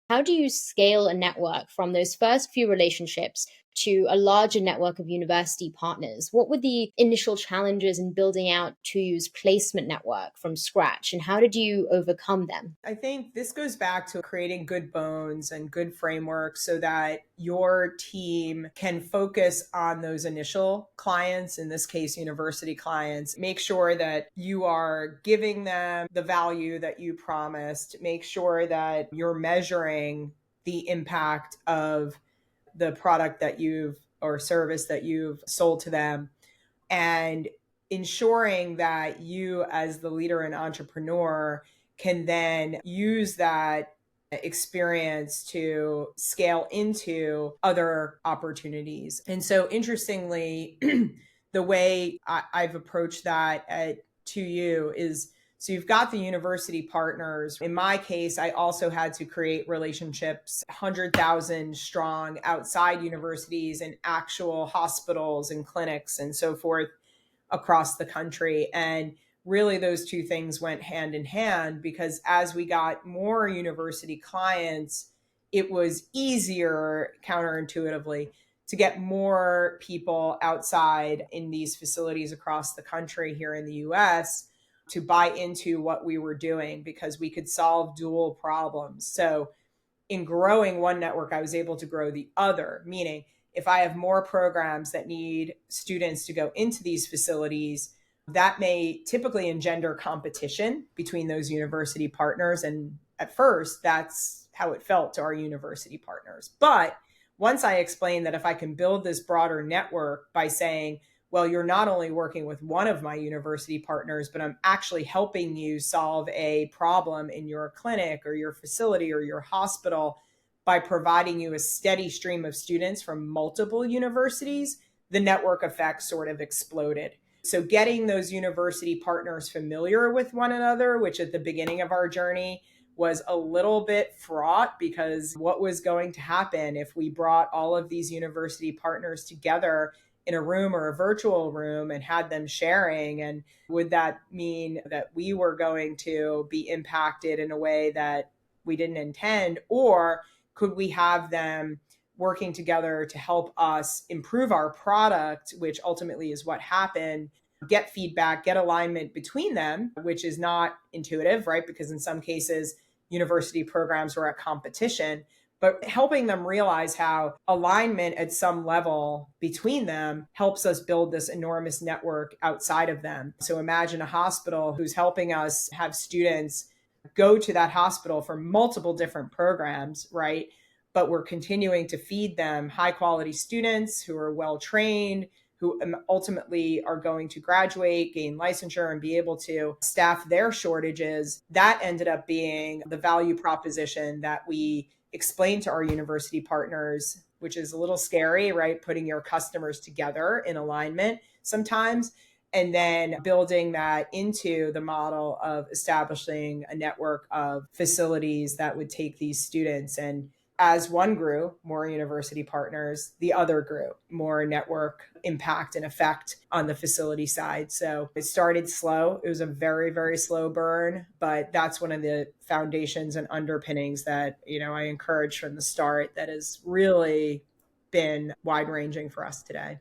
How do you scale a network from those first few relationships to a larger network of university partners? What were the initial challenges in building out 2U's placement network from scratch, and how did you overcome them? I think this goes back to creating good bones and good frameworks so that your team can focus on those initial clients, in this case, university clients. Make sure that you are giving them the value that you promised. Make sure that you're measuring the impact of the product that you've or service that you've sold to them, and ensuring that you, as the leader and entrepreneur, can then use that experience to scale into other opportunities. And so, interestingly, the way I've approached that at 2U is, so you've got the university partners. In my case, I also had to create relationships 100,000 strong outside universities and actual hospitals and clinics and so forth across the country. And really, those two things went hand in hand, because as we got more university clients, it was easier, counterintuitively, to get more people outside in these facilities across the country here in the US to buy into what we were doing, because we could solve dual problems. So in growing one network, I was able to grow the other, meaning if I have more programs that need students to go into these facilities, that may typically engender competition between those university partners. And at first, that's how it felt to our university partners. But once I explained that if I can build this broader network by saying, well, you're not only working with one of my university partners, but I'm actually helping you solve a problem in your clinic or your facility or your hospital by providing you a steady stream of students from multiple universities, the network effect sort of exploded. So getting those university partners familiar with one another, which at the beginning of our journey was a little bit fraught, because what was going to happen if we brought all of these university partners together in a room or a virtual room and had them sharing? And would that mean that we were going to be impacted in a way that we didn't intend? Or could we have them working together to help us improve our product, which ultimately is what happened, get feedback, get alignment between them, which is not intuitive, right? Because in some cases, university programs were at competition, but helping them realize how alignment at some level between them helps us build this enormous network outside of them. So imagine a hospital who's helping us have students go to that hospital for multiple different programs, right? But we're continuing to feed them high quality students who are well trained, who ultimately are going to graduate, gain licensure, and be able to staff their shortages. That ended up being the value proposition that we explained to our university partners, which is a little scary, right? Putting your customers together in alignment sometimes, and then building that into the model of establishing a network of facilities that would take these students. And as one grew, more university partners, the other grew, more network impact and effect on the facility side. So it started slow. It was a very, very slow burn, but that's one of the foundations and underpinnings that, I encouraged from the start, that has really been wide ranging for us today.